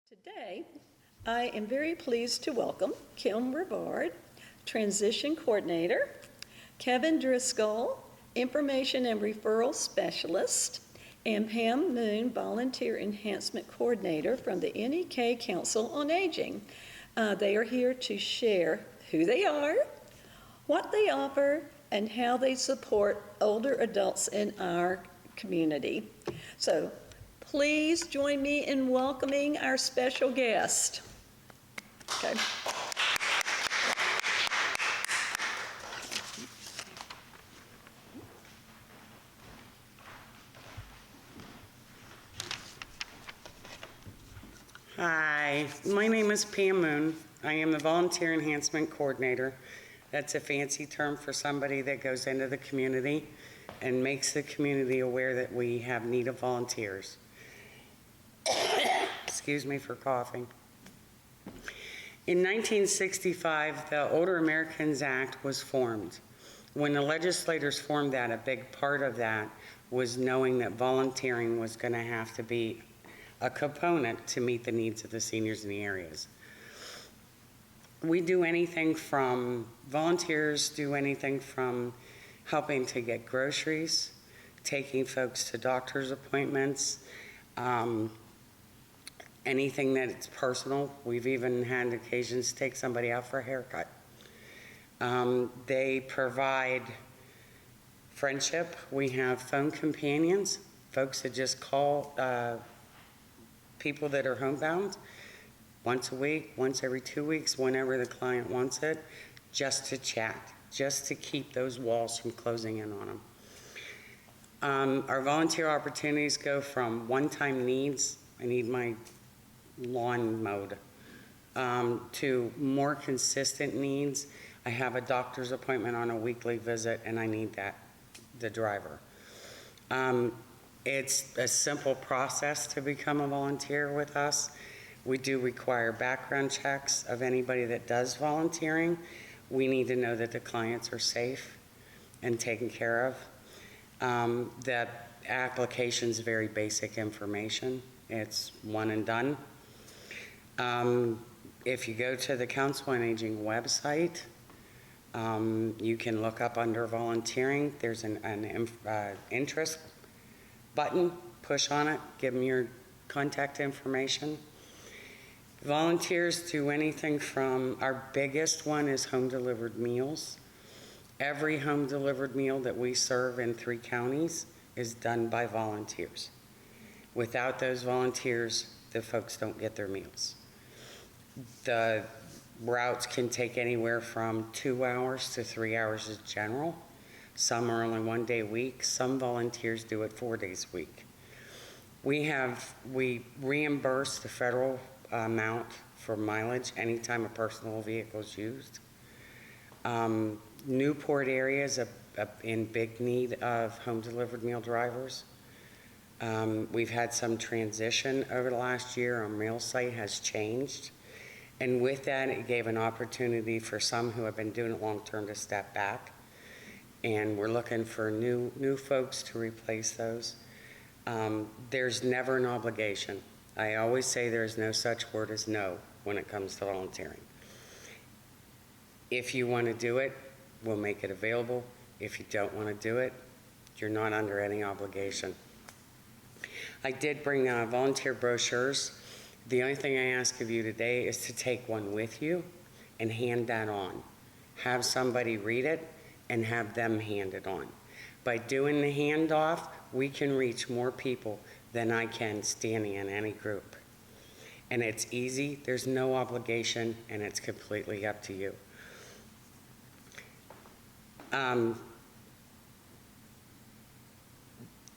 Today, I am very pleased to welcome Kim Rivard, Transition Coordinator, Kevin Driscoll, Information and Referral Specialist, and Pam Moon, Volunteer Enhancement Coordinator from the NEK Council on Aging. They are here to share who they are, what they offer, and how they support older adults in our community. So, please join me in welcoming our special guest. Okay. Hi, my name is Pam Moon. I am the Volunteer Enhancement Coordinator. That's a fancy term for somebody that goes into the community and makes the community aware that we have need of volunteers. Excuse me for coughing. In 1965, the Older Americans Act was formed. When the legislators formed that, a big part of that was knowing that volunteering was going to have to be a component to meet the needs of the seniors in the areas. Volunteers do anything from helping to get groceries, taking folks to doctor's appointments, anything that it's personal. We've even had occasions to take somebody out for a haircut. They provide friendship. We have phone companions, folks that just call people that are homebound once a week, once every 2 weeks, whenever the client wants it, just to chat, just to keep those walls from closing in on them. Our volunteer opportunities go from one-time needs, I need my lawn mowed, to more consistent needs. I have a doctor's appointment on a weekly visit and I need the driver. It's a simple process to become a volunteer with us. We do require background checks of anybody that does volunteering. We need to know that the clients are safe and taken care of. The application's very basic information. It's one and done. If you go to the Council on Aging website, you can look up under volunteering. There's an interest button. Push on it, give them your contact information. Volunteers do anything from, our biggest one is home delivered meals. Every home delivered meal that we serve in 3 counties is done by volunteers. Without those volunteers, the folks don't get their meals. The routes can take anywhere from 2 hours to 3 hours as general. Some are only 1 day a week. Some volunteers do it 4 days a week. We reimburse the federal amount for mileage anytime a personal vehicle is used. Newport area is in big need of home delivered meal drivers. We've had some transition over the last year. Our mail site has changed. And with that, it gave an opportunity for some who have been doing it long term to step back. And we're looking for new folks to replace those. There's never an obligation. I always say there's no such word as no when it comes to volunteering. If you want to do it, we'll make it available. If you don't want to do it, you're not under any obligation. I did bring volunteer brochures. The only thing I ask of you today is to take one with you and hand that on. Have somebody read it and have them hand it on. By doing the handoff, we can reach more people than I can standing in any group. And it's easy, there's no obligation, and it's completely up to you.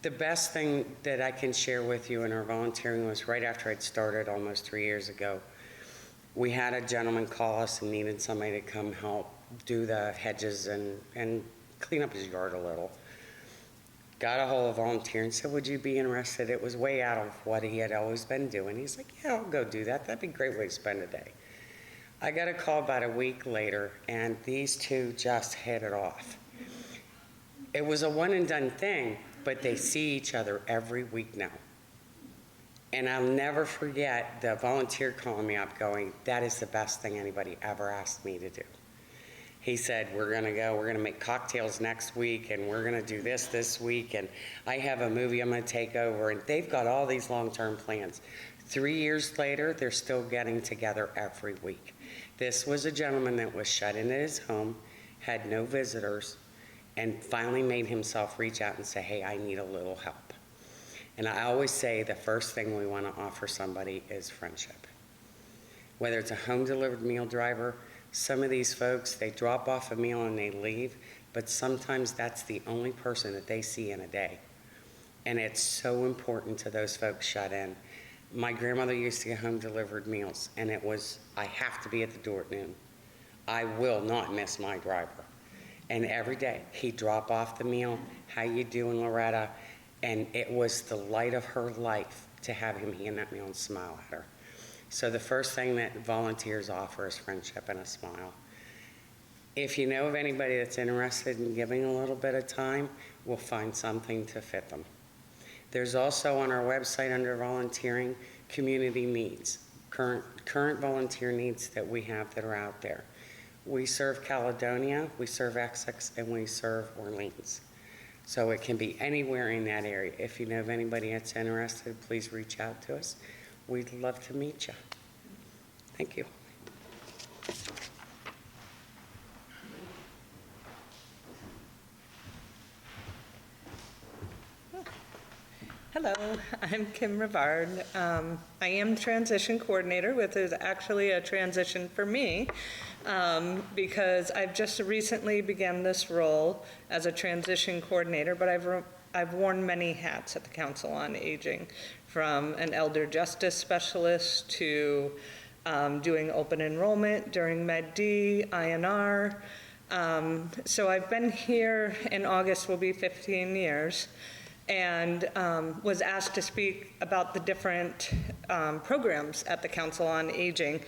The best thing that I can share with you in our volunteering was right after I'd started almost 3 years ago. We had a gentleman call us and needed somebody to come help do the hedges and clean up his yard a little. Got a hold of a volunteer and said, would you be interested? It was way out of what he had always been doing. He's like, yeah, I'll go do that. That'd be a great way to spend a day. I got a call about a week later, and these two just hit it off. It was a one and done thing, but they see each other every week now. And I'll never forget the volunteer calling me up going, that is the best thing anybody ever asked me to do. He said, we're going to make cocktails next week, and we're going to do this week, and I have a movie I'm going to take over. And they've got all these long-term plans. 3 years later, they're still getting together every week. This was a gentleman that was shut into his home, had no visitors, and finally made himself reach out and say, hey, I need a little help. And I always say the first thing we want to offer somebody is friendship. Whether it's a home-delivered meal driver, some of these folks, they drop off a meal and they leave, but sometimes that's the only person that they see in a day. And it's so important to those folks shut in. My grandmother used to get home-delivered meals, and it was, I have to be at the door at noon. I will not miss my driver. And every day, he'd drop off the meal, how you doing, Loretta? And it was the light of her life to have him hand that meal and smile at her. So the first thing that volunteers offer is friendship and a smile. If you know of anybody that's interested in giving a little bit of time, we'll find something to fit them. There's also on our website under volunteering, community needs, current volunteer needs that we have that are out there. We serve Caledonia, we serve Essex, and we serve Orleans. So it can be anywhere in that area. If you know of anybody that's interested, please reach out to us. We'd love to meet you. Thank you. Hello, I'm Kim Rivard. I am transition coordinator, which is actually a transition for me because I've just recently began this role as a transition coordinator, but I've worn many hats at the Council on Aging, from an elder justice specialist to doing open enrollment during Med D, INR. So I've been here in August, will be 15 years. And was asked to speak about the different programs at the Council on Aging.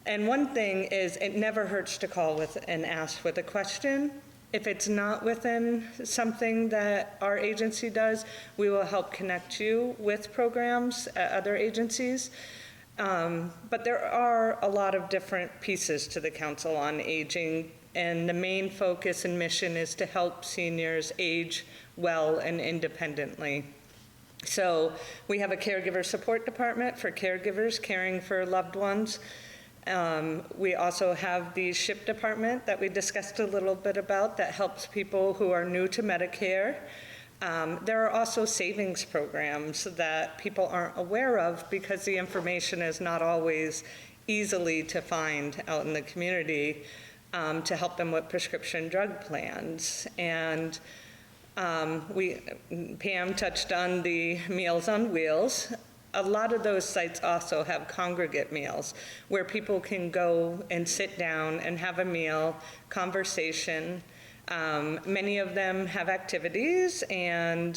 And one thing is, it never hurts to call and ask with a question. If it's not within something that our agency does, we will help connect you with programs at other agencies. But there are a lot of different pieces to the Council on Aging, and the main focus and mission is to help seniors age well and independently. So we have a caregiver support department for caregivers caring for loved ones. We also have the SHIP department that we discussed a little bit about that helps people who are new to Medicare. There are also savings programs that people aren't aware of because the information is not always easily to find out in the community to help them with prescription drug plans. And Pam touched on the Meals on Wheels. A lot of those sites also have congregate meals where people can go and sit down and have a meal, conversation. Many of them have activities, and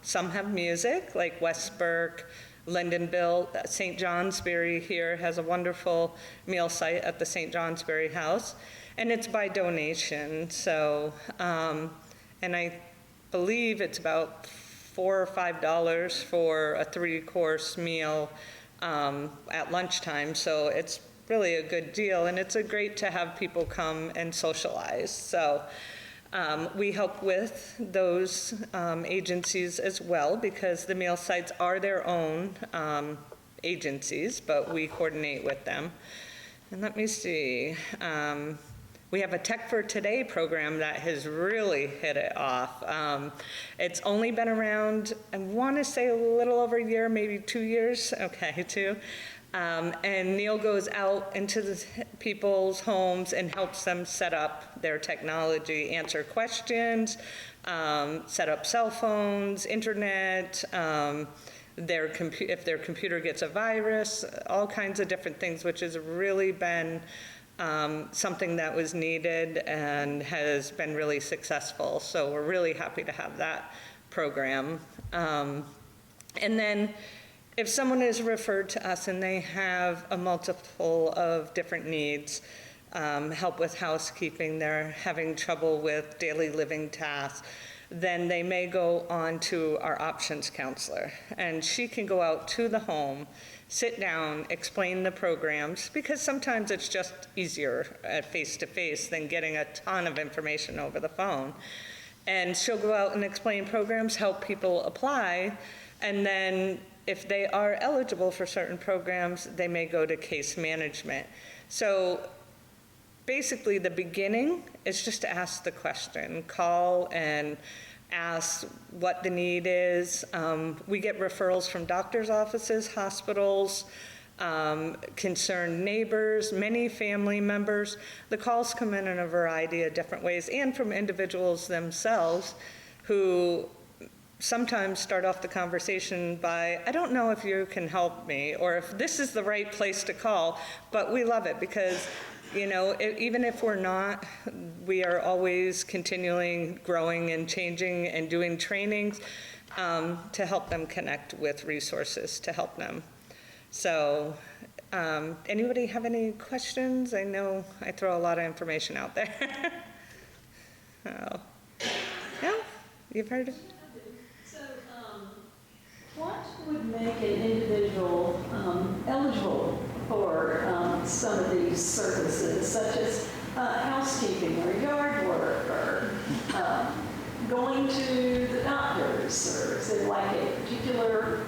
some have music, like West Burke, Lindenville. St. Johnsbury here has a wonderful meal site at the St. Johnsbury House, and it's by donation. So, and I believe it's about $4 or $5 for a 3-course meal at lunchtime. So it's really a good deal, and it's great to have people come and socialize. So we help with those agencies as well, because the meal sites are their own agencies, but we coordinate with them. And let me see. We have a Tech for Today program that has really hit it off. It's only been around, I want to say a little over a year, maybe 2 years. Okay, 2. And Neil goes out into the people's homes and helps them set up their technology, answer questions, set up cell phones, internet, if their computer gets a virus, all kinds of different things, which has really been something that was needed and has been really successful. So we're really happy to have that program. And then if someone is referred to us and they have a multiple of different needs, help with housekeeping, they're having trouble with daily living tasks, then they may go on to our options counselor. And she can go out to the home, sit down, explain the programs, because sometimes it's just easier at face-to-face than getting a ton of information over the phone. And she'll go out and explain programs, help people apply, and then if they are eligible for certain programs, they may go to case management. So basically, the beginning is just to ask the question, call and ask what the need is. We get referrals from doctors' offices, hospitals, concerned neighbors, many family members. The calls come in a variety of different ways, and from individuals themselves who sometimes start off the conversation by, I don't know if you can help me, or if this is the right place to call, but we love it because, you know, even if we're not, we are always continuing growing and changing and doing trainings to help them connect with resources to help them. So anybody have any questions? I know I throw a lot of information out there. Oh. No? You've heard of it? So, what would make an individual eligible for some of these services, such as housekeeping or yard work or going to the doctors, or is it like a particular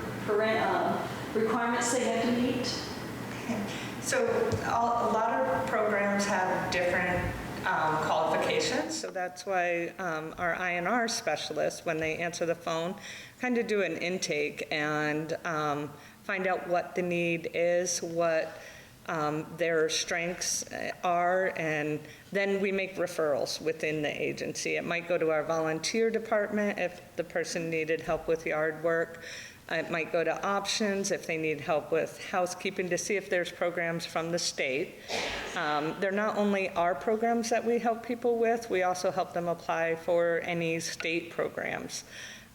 requirements they have to meet? So a lot of programs have different qualifications, so that's why our INR specialists, when they answer the phone, kind of do an intake and find out what the need is, what their strengths are, and then we make referrals within the agency. It might go to our volunteer department if the person needed help with yard work. It might go to options if they need help with housekeeping to see if there's programs from the state. They're not only our programs that we help people with, we also help them apply for any state programs.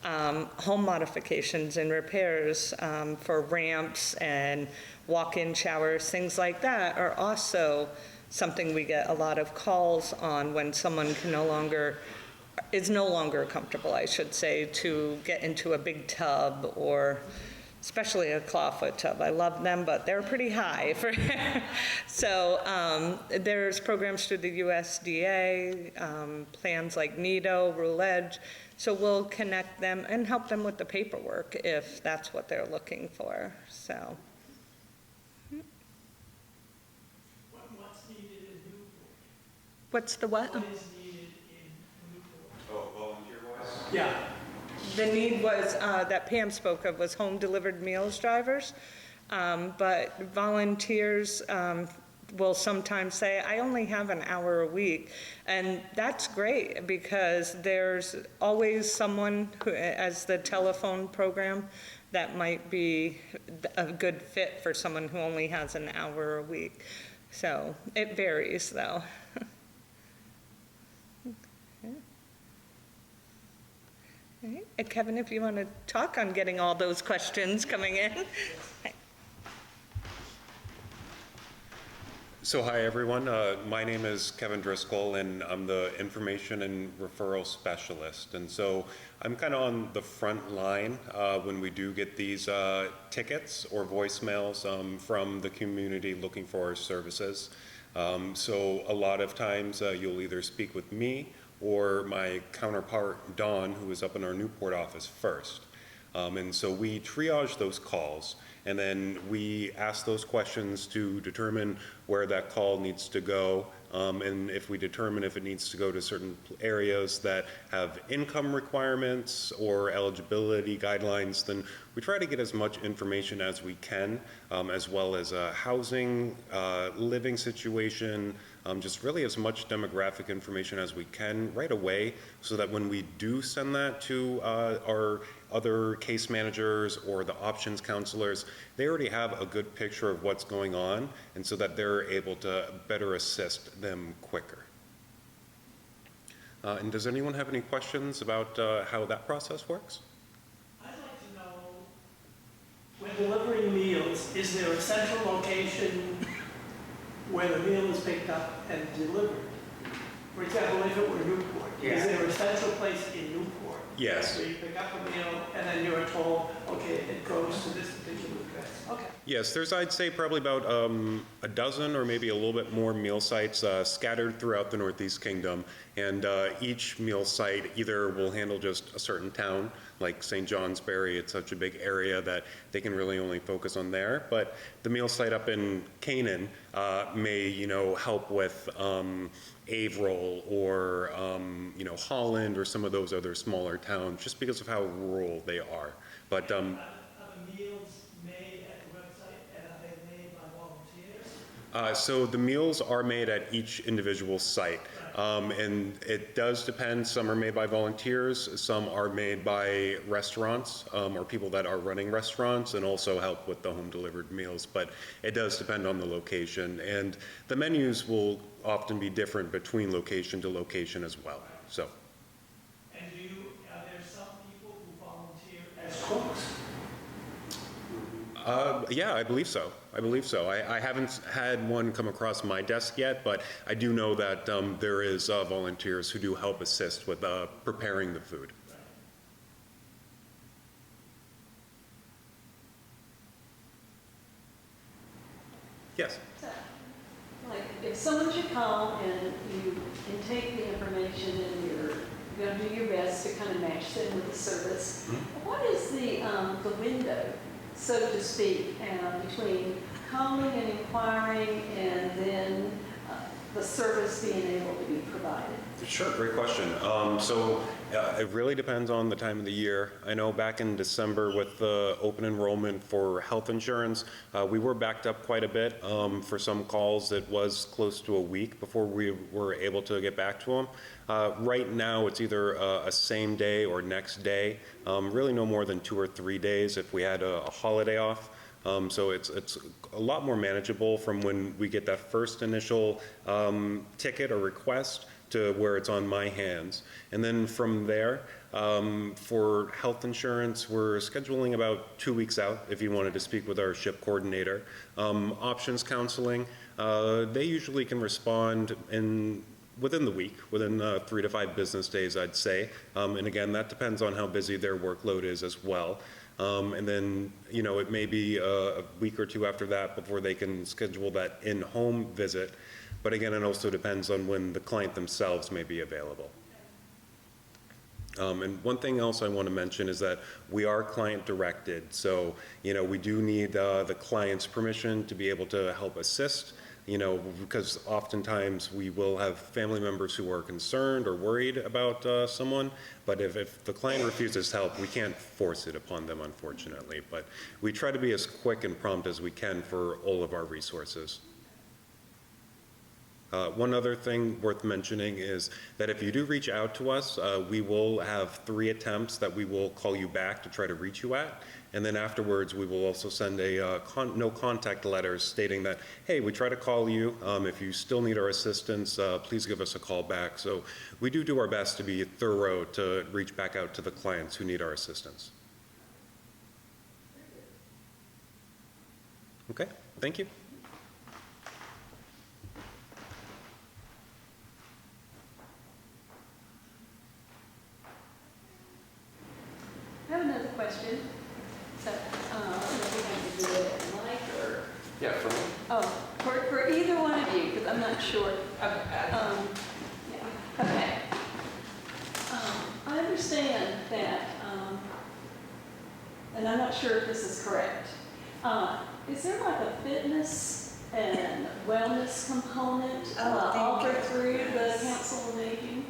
Home modifications and repairs for ramps and walk-in showers, things like that are also something we get a lot of calls on when someone is no longer comfortable, I should say, to get into a big tub, or especially a clawfoot tub. I love them, but they're pretty high. So there's programs through the USDA, plans like NEDO, Rural Edge. So we'll connect them and help them with the paperwork if that's what they're looking for. So. What's needed in Newport? What's the what? What is needed in Newport? Oh, volunteer-wise? Yeah. The need was, that Pam spoke of, was home-delivered meals drivers. But volunteers will sometimes say, I only have an hour a week. And that's great because there's always someone who, as the telephone program, that might be a good fit for someone who only has an hour a week. So it varies, though. All right. And Kevin, if you want to talk on getting all those questions coming in. So hi, everyone. My name is Kevin Driscoll, and I'm the Information and Referral Specialist. And so I'm kind of on the front line when we do get these tickets or voicemails from the community looking for our services. So a lot of times you'll either speak with me or my counterpart, Dawn, who is up in our Newport office first. And so we triage those calls, and then we ask those questions to determine where that call needs to go. And if we determine if it needs to go to certain areas that have income requirements or eligibility guidelines, then we try to get as much information as we can, as well as housing, living situation, just really as much demographic information as we can right away, so that when we do send that to our other case managers or the options counselors, they already have a good picture of what's going on, and so that they're able to better assist them quicker. And does anyone have any questions about how that process works? I'd like to know, when delivering meals, is there a central location where the meal is picked up and delivered? For example, if it were Newport, is there a central place in Newport Yes. So you pick up a meal, and then you're told, okay, it goes to this particular address. Okay. Yes, there's, I'd say, probably about a dozen or maybe a little bit more meal sites scattered throughout the Northeast Kingdom. And each meal site either will handle just a certain town, like St. Johnsbury. It's such a big area that they can really only focus on there. But the meal site up in Canaan may, help with Averill or, Holland or some of those other smaller towns, just because of how rural they are. But Are the meals made at the website, and are they made by volunteers? so the meals are made at each individual site. And it does depend. Some are made by volunteers, some are made by restaurants or people that are running restaurants and also help with the home delivered meals. But it does depend on the location. And the menus will often be different between location to location as well. So. And are there some people who volunteer as cooks? Yeah, I believe so. I haven't had one come across my desk yet, but I do know that there is volunteers who do help assist with preparing the food. Yes. So, like, if someone should call and you take the information and you're going to do your best to kind of match them with the service, what is the window, so to speak, between calling and inquiring and then the service being able to be provided? Sure, great question. It really depends on the time of the year. I know back in December with the open enrollment for health insurance, we were backed up quite a bit. For some calls, it was close to a week before we were able to get back to them. Right now, it's either a same day or next day, really no more than 2 or 3 days if we had a holiday off. So it's a lot more manageable from when we get that first initial ticket or request to where it's on my hands. And then from there, for health insurance, we're scheduling about 2 weeks out if you wanted to speak with our SHIP coordinator. Options counseling, they usually can respond within the week, within 3 to 5 business days, I'd say. And again, that depends on how busy their workload is as well. And then, it may be a week or two after that before they can schedule that in-home visit. But again, it also depends on when the client themselves may be available. And one thing else I want to mention is that we are client directed. So, we do need the client's permission to be able to help assist. Because oftentimes we will have family members who are concerned or worried about someone, but if the client refuses help, we can't force it upon them, unfortunately. But we try to be as quick and prompt as we can for all of our resources. One other thing worth mentioning is that if you do reach out to us, we will have 3 attempts that we will call you back to try to reach you at. And then afterwards, we will also send a no contact letter stating that, hey, we try to call you. If you still need our assistance, please give us a call back. So we do our best to be thorough to reach back out to the clients who need our assistance. Okay, thank you. I have another question. So, we have to do it at night or? Yeah, for me. Oh, for either one of you, because I'm not sure. Okay. Yeah. Okay. I understand that, and I'm not sure if this is correct. Is there like a fitness and wellness component offered through the Council on Aging?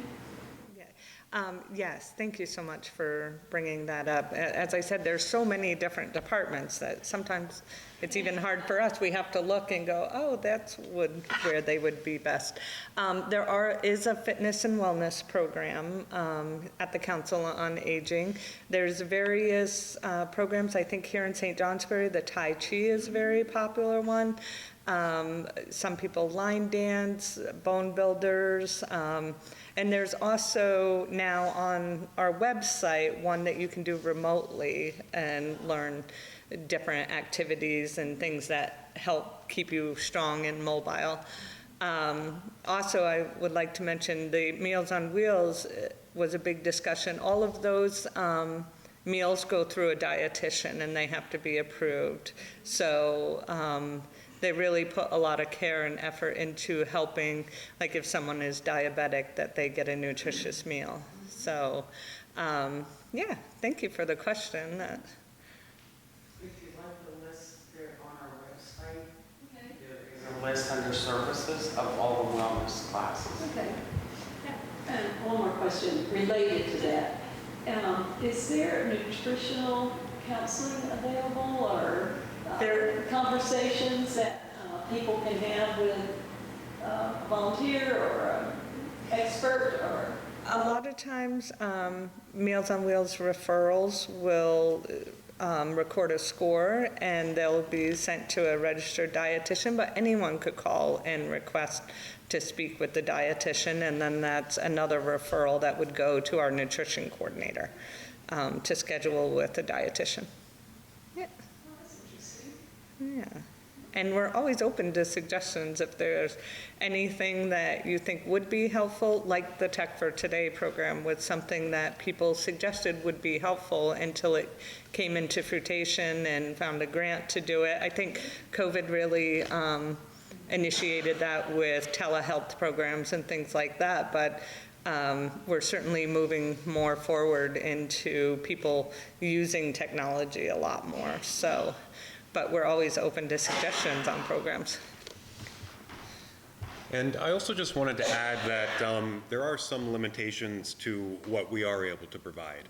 Yes, thank you so much for bringing that up. As I said, there's so many different departments that sometimes it's even hard for us. We have to look and go, oh, that's where they would be best. There is a fitness and wellness program at the Council on Aging. There's various programs. I think here in St. Johnsbury, the Tai Chi is a very popular one. Some people line dance, bone builders, and there's also now on our website one that you can do remotely and learn different activities and things that help keep you strong and mobile. Also, I would like to mention the Meals on Wheels was a big discussion. All of those meals go through a dietitian and they have to be approved. So they really put a lot of care and effort into helping, like if someone is diabetic, that they get a nutritious meal. So, yeah, thank you for the question. If you'd like the list, there on our website, there is a list under services of all the wellness classes. Okay. And one more question related to that. Is there nutritional counseling available or conversations that people can have with a volunteer or an expert or? A lot of times, Meals on Wheels referrals will record a score and they'll be sent to a registered dietitian, but anyone could call and request to speak with the dietitian, and then that's another referral that would go to our nutrition coordinator to schedule with the dietitian. Yeah. Oh, that's interesting. Yeah. And we're always open to suggestions if there's anything that you think would be helpful, like the Tech for Today program was something that people suggested would be helpful until it came into fruition and found a grant to do it. I think COVID really initiated that with telehealth programs and things like that, but we're certainly moving more forward into people using technology a lot more. So, but we're always open to suggestions on programs. And I also just wanted to add that there are some limitations to what we are able to provide.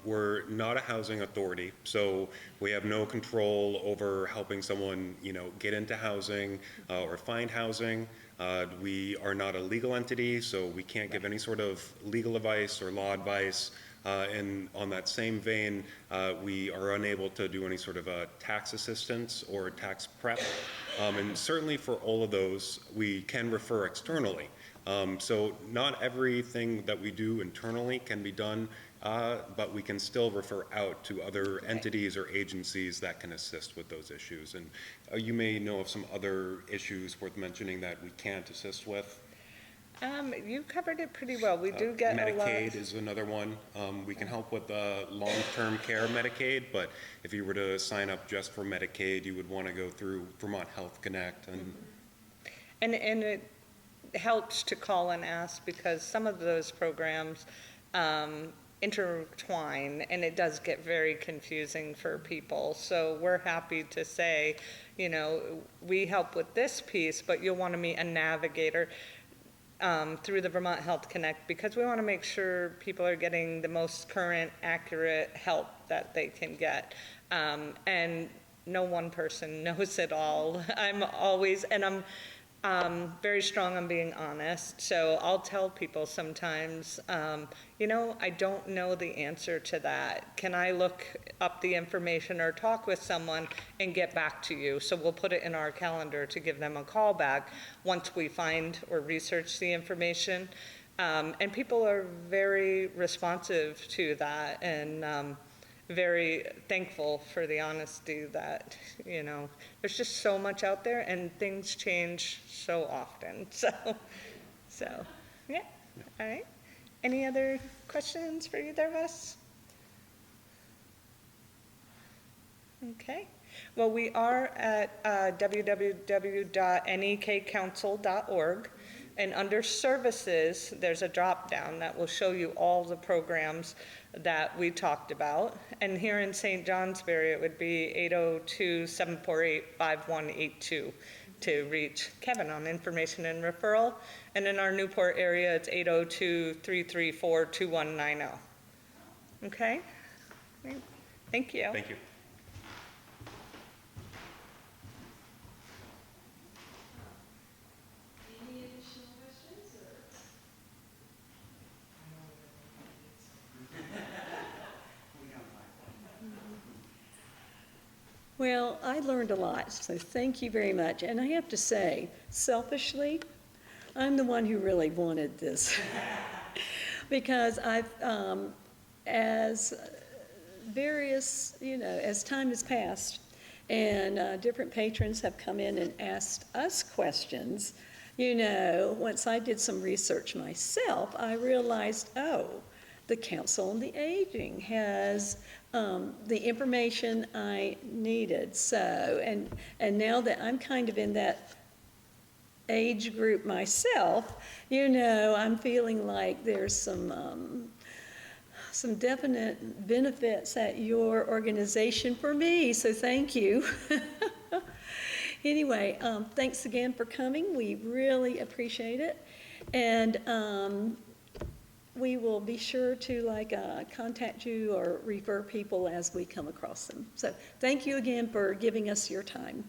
We're not a housing authority, so we have no control over helping someone, get into housing or find housing. We are not a legal entity, so we can't give any sort of legal advice or law advice. And on that same vein, we are unable to do any sort of tax assistance or tax prep. And certainly for all of those, we can refer externally. So not everything that we do internally can be done, but we can still refer out to other entities or agencies that can assist with those issues. And you may know of some other issues worth mentioning that we can't assist with. You covered it pretty well. We do get a lot. Medicaid is another one. We can help with long-term care Medicaid, but if you were to sign up just for Medicaid, you would want to go through Vermont Health Connect. And it helps to call and ask because some of those programs intertwine and it does get very confusing for people. So we're happy to say, we help with this piece, but you'll want to meet a navigator through the Vermont Health Connect because we want to make sure people are getting the most current, accurate help that they can get. And no one person knows it all. I'm very strong on being honest. So I'll tell people sometimes, I don't know the answer to that. Can I look up the information or talk with someone and get back to you? So we'll put it in our calendar to give them a call back once we find or research the information. And people are very responsive to that and very thankful for the honesty that, there's just so much out there and things change so often. So yeah. All right. Any other questions for either of us? Okay. Well, we are at www.nekkcouncil.org. And under services, there's a drop down that will show you all the programs that we talked about. And here in St. Johnsbury, it would be 802-748-5182 to reach Kevin on information and referral. And in our Newport area, it's 802-334-2190. Okay? Thank you. Thank you. Well, I learned a lot, so thank you very much. And I have to say, selfishly, I'm the one who really wanted this. Because as time has passed and different patrons have come in and asked us questions, You know, once I did some research myself, I realized, oh, the Council on the Aging has the information I needed. So, and now that I'm kind of in that age group myself, you know, I'm feeling like there's some definite benefits at your organization for me, so thank you. Anyway, thanks again for coming. We really appreciate it. And we will be sure to contact you or refer people as we come across them. So thank you again for giving us your time.